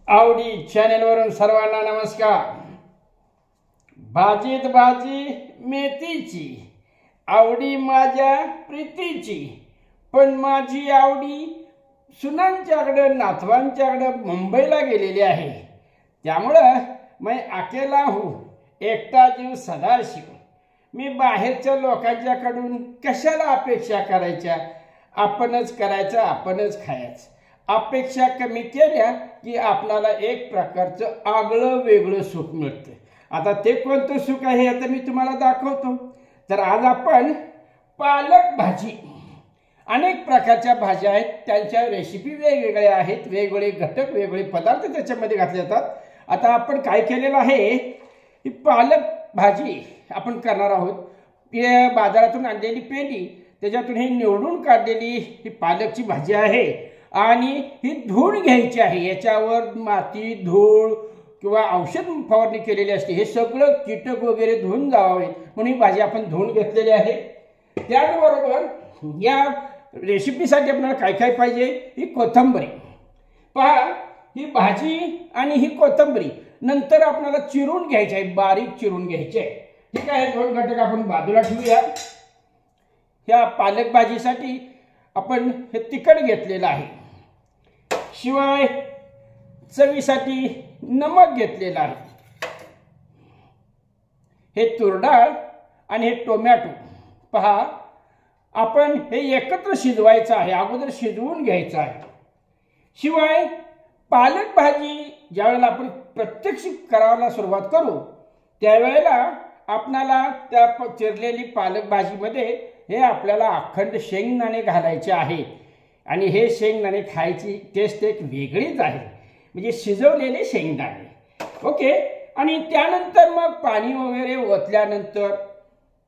आवडी चॅनेलवरून सर्वांना नमस्कार। भाजीत भाजी मेथीची, आवडी माझ्या प्रीतीची, पण माझी आवडी सुनांच्याकडे नातवांच्याकडे मुंबईला गेलेली आहे। त्यामुळं मैं अकेला हूँ, एकटा जीव सदाशिव। मी बाहेरच्या लोकांच्याकडून कशाला अपेक्षा करायच्या, आपणच करायचं, आपणच खायचं। अपेक्षा कमी केल्या की आपल्याला एक प्रकारचं आगळं वेगळं सुख मिळतं। आता ते कोणतं सुख आहे आता मी तुम्हाला दाखवतो। तर आज आपण पालक भाजी, अनेक प्रकारच्या भाज्या आहेत, त्यांच्या रेसिपी वेगवेगळ्या आहेत, वेगवेगळे घटक वेगवेगळे पदार्थ त्याच्यामध्ये घातले जातात। आता आपण काय केलेलं आहे, ही पालक भाजी आपण करणार आहोत। हे बाजारातून आणलेली पेंडी, त्याच्यातून ही निवडून काढलेली ही पालकची भाजी आहे आणि ही धुवून घ्यायची आहे। याच्यावर माती, धूळ किंवा औषध फवारणी केलेली असते, हे सगळं कीटक वगैरे धुवून जावे म्हणून ही भाजी आपण धुवून घेतलेली आहे। त्याचबरोबर या रेसिपीसाठी आपल्याला काय काय पाहिजे, ही कोथिंबरी पहा, ही भाजी आणि ही कोथिंबरी नंतर आपल्याला चिरून घ्यायची आहे, बारीक चिरून घ्यायची आहे। ठीक आहे, दोन घटक आपण बाजूला ठेवूया। ह्या पालक भाजीसाठी आपण हे तिखट घेतलेलं आहे, शिवाय चवीसाठी नमक घेतलेलं आहे। हे तूर डाळ आणि हे टोमॅटो पहा, आपण हे एकत्र शिजवायचं आहे, अगोदर शिजवून घ्यायचं आहे। शिवाय पालक भाजी ज्यावेळेला आपण प्रत्यक्ष करायला सुरुवात करू त्यावेळेला आपल्याला त्या चिरलेली पालक भाजीमध्ये हे आपल्याला अखंड शेंगदाणे घालायचे आहेत आणि हे शेंगदाणे खायची टेस्ट एक वेगळीच आहे, म्हणजे शिजवलेले शेंगदाणे। ओके, आणि त्यानंतर मग पाणी वगैरे ओतल्यानंतर,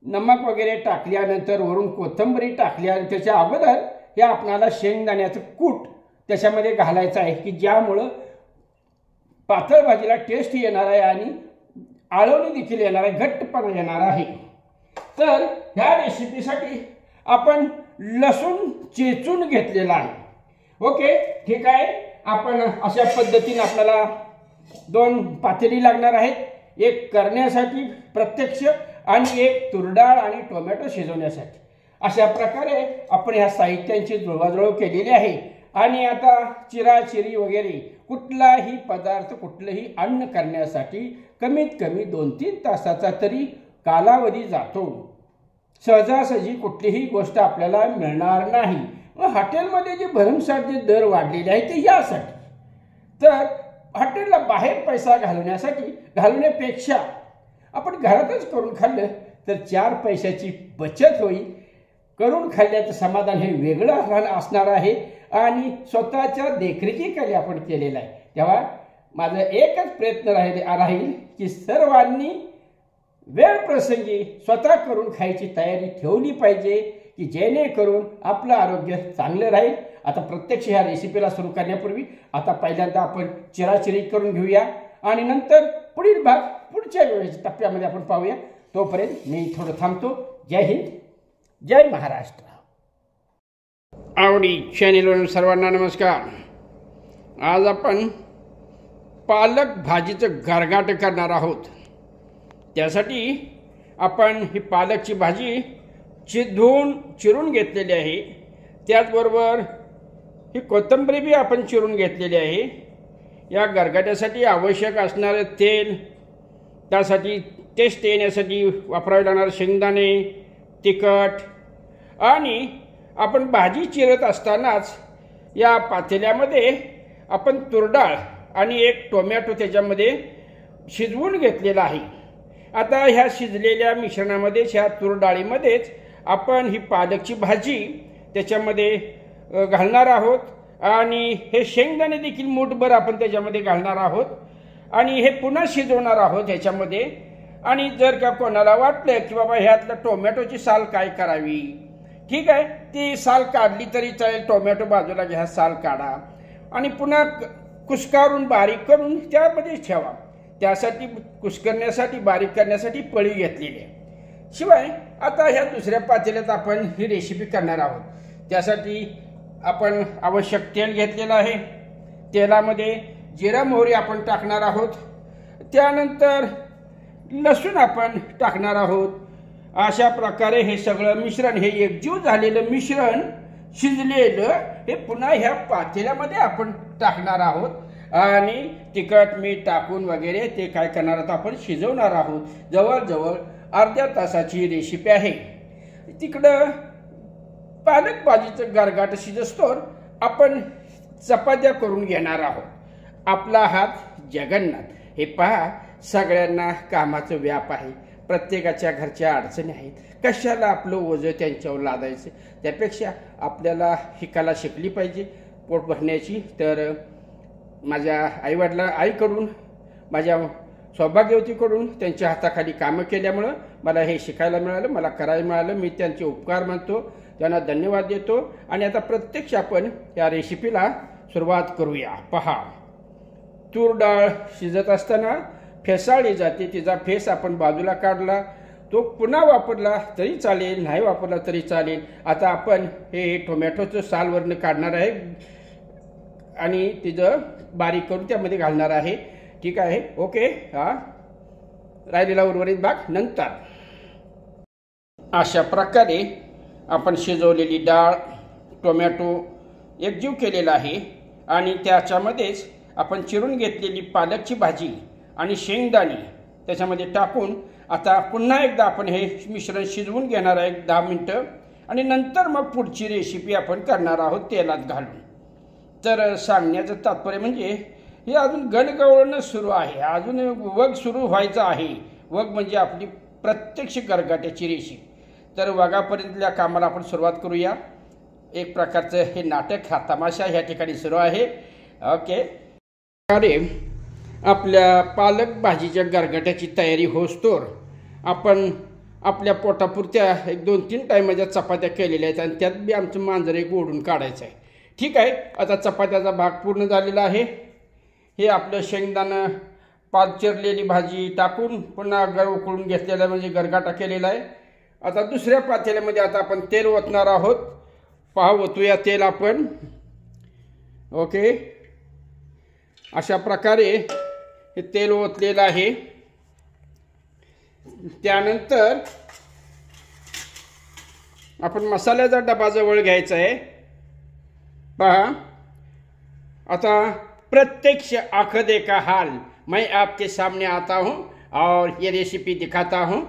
नमक वगैरे टाकल्यानंतर, वरून कोथिंबरी टाकल्या त्याच्या अगोदर हे आपल्याला शेंगदाण्याचं कूट त्याच्यामध्ये घालायचं आहे की ज्यामुळं पातळ भाजीला टेस्ट येणार आहे आणि आळवणी देखील येणार आहे, घट्टपणा येणार आहे। तर ह्या रेसिपीसाठी आपण लसूण चेचून घेतलेला आहे। ओके, ठीक आहे, आपण अशा पद्धतीने आपल्याला दोन पातेली लागणार आहेत, एक करण्यासाठी प्रत्यक्ष आणि एक तुरडाळ आणि टोमॅटो शिजवण्यासाठी। अशा प्रकारे आपण ह्या साहित्यांची जुळवाजुळव केलेली आहे। आणि आता चिराचिरी वगैरे कुठलाही पदार्थ, कुठलंही अन्न करण्यासाठी कमीत कमी 2-3 तासाचा तरी कालावधी जातो। सहजासहजी कुठलीही गोष्ट आपल्याला मिळणार नाही। हॉटेलमध्ये जे भरमसाठ जे दर वाढलेले आहेत ते यासाठी, तर हॉटेलला बाहेर पैसा घालवण्यापेक्षा आपण घरातच करून खाल्लं तर 4 पैशाची बचत होईल। करून खाल्ल्याचं समाधान हे वेगळं असणार आहे आणि स्वतःच्या देखरेखीखाली आपण केलेलं आहे। तेव्हा माझा एकच प्रयत्न राहील की सर्वांनी वेळ प्रसंगी स्वतः करून खायची तयारी ठेवली पाहिजे की जेणेकरून आपलं आरोग्य चांगलं राहील। आता प्रत्यक्ष ह्या रेसिपीला सुरू करण्यापूर्वी आता पहिल्यांदा आपण चिराचिरी करून घेऊया आणि नंतर पुढील भाग पुढच्या वेळेच्या टप्प्यामध्ये आपण पाहूया। तोपर्यंत मी थोडं थांबतो। जय हिंद, जय महाराष्ट्र। आवडी चॅनेलवरून सर्वांना नमस्कार। आज आपण पालक भाजीचं गरगाट करणार आहोत। त्यासाठी आपण ही पालकची भाजी धुवून चिरून घेतलेली आहे, त्याचबरोबर ही कोथिंबरी बी आपण चिरून घेतलेली आहे। या गरगाट्यासाठी आवश्यक असणारे तेल, त्यासाठी टेस्ट येण्यासाठी वापरावे लागणारे शेंगदाणे, तिखट, आणि आपण भाजी चिरत असतानाच या पातेल्यामध्ये आपण तुरडाळ आणि एक टोमॅटो त्याच्यामध्ये शिजवून घेतलेला आहे। आता ह्या शिजलेल्या मिश्रणामध्येच, ह्या तुरडाळीमध्येच आपण ही पालकची भाजी त्याच्यामध्ये घालणार आहोत आणि हे शेंगदाणे देखील मूठभर आपण त्याच्यामध्ये घालणार आहोत आणि हे पुन्हा शिजवणार आहोत ह्याच्यामध्ये। आणि जर का कोणाला वाटलं की बाबा ह्यातलं टोमॅटोची साल काय करावी, ठीक आहे, ती साल काढली तरी चालेल, टोमॅटो बाजूला घ्या, साल काढा आणि पुन्हा कुस्कारून बारीक करून त्यामध्ये ठेवा। त्यासाठी कुस्करण्यासाठी, बारीक करण्यासाठी पळी घेतलेली आहे। शिवाय आता ह्या दुसऱ्या पातेल्यात आपण ही रेसिपी करणार आहोत। त्यासाठी आपण आवश्यक तेल घेतलेलं आहे। तेलामध्ये जिरा मोहरी आपण टाकणार आहोत. त्यानंतर लसूण आपण टाकणार आहोत. अशा प्रकारे हे सगळं मिश्रण, हे एकजीव झालेलं मिश्रण शिजलेलं हे पुन्हा ह्या पातेल्यामध्ये आपण टाकणार आहोत आणि तिखट मीठ टाकून वगैरे ते काय करणार आहोत, आपण शिजवणार आहोत. जवळजवळ अर्ध्या तासाची रेसिपी आहे. तिकडं पालक भाजीचं गरगाट शिजस्तोवर आपण चपात्या करून घेणार आहोत. आपला हात जगन्नाथ. हे पहा, सगळ्यांना कामाचं व्याप आहे, प्रत्येकाच्या घरच्या अडचणी आहेत. कशाला आपलं ओझं त्यांच्यावर लादायचं? त्यापेक्षा आपल्याला ही कला शिकली पाहिजे पोट भरण्याची. तर माझ्या आईकडून, माझ्या सौभाग्यवतीकडून त्यांच्या हाताखाली कामं केल्यामुळं मला हे शिकायला मिळालं, मला करायला मिळालं. मी त्यांचे उपकार मानतो, त्यांना धन्यवाद देतो. आणि आता प्रत्यक्ष आपण या रेसिपीला सुरुवात करूया. पहा, तूर डाळ शिजत असताना फेसाळली जाते, तिचा फेस आपण बाजूला काढला, तो पुन्हा वापरला तरी चालेल, नाही वापरला तरी चालेल. आता आपण हे टोमॅटोचं सालवरनं काढणार आहे आणि तिचं बारीक करून त्यामध्ये घालणार आहे. ठीक आहे, ओके. हा राहिलेला उर्वरित भाग नंतर. अशा प्रकारे आपण शिजवलेली डाळ, टोमॅटो एकजीव केलेला आहे आणि त्याच्यामध्येच आपण चिरून घेतलेली पालकची भाजी आणि शेंगदाणे त्याच्यामध्ये टाकून आता पुन्हा एकदा आपण हे मिश्रण शिजवून घेणार आहे 10 मिनटं आणि नंतर मग पुढची रेसिपी आपण करणार आहोत तेलात घालून. तर सांगण्याचं तात्पर्य म्हणजे हे अजून गणगवळणं सुरू आहे, अजून वग सुरू व्हायचं आहे. वग म्हणजे आपली प्रत्यक्ष गरगाट्याची रेसिपी. तर वगापर्यंतल्या कामाला आपण सुरुवात करूया. एक प्रकारचं हे नाटक, हा तमाशा ह्या ठिकाणी सुरू आहे. ओके. अरे, आपल्या पालक भाजीच्या गरगाट्याची तयारी होस्तोवर आपण आपल्या पोटापुरत्या 1-2-3 टायमाच्या चपात्या केलेल्या आहेत आणि त्यात बी आमचं मांजर एक ओढून काढायचं आहे. ठीक आहे, आता चपात्याचा भाग पूर्ण झालेला आहे. हे आपलं शेंगदाणं, चिरलेली भाजी टाकून पुन्हा उकळून घेतलेला म्हणजे गरगाटा केलेला आहे. आता दुसऱ्या पातेल्यामध्ये आता आपण तेल ओतणार आहोत. पहा, ओतूया तेल आपण. ओके, अशा प्रकारे हे तेल ओतलेलं आहे. त्यानंतर आपण मसाल्याचा डबा जवळ घ्यायचा आहे. पहा, आता प्रत्यक्ष आँख देखा हाल, मैं आपके सामने आता हूँ और ये रेसिपी दिखाता हूँ.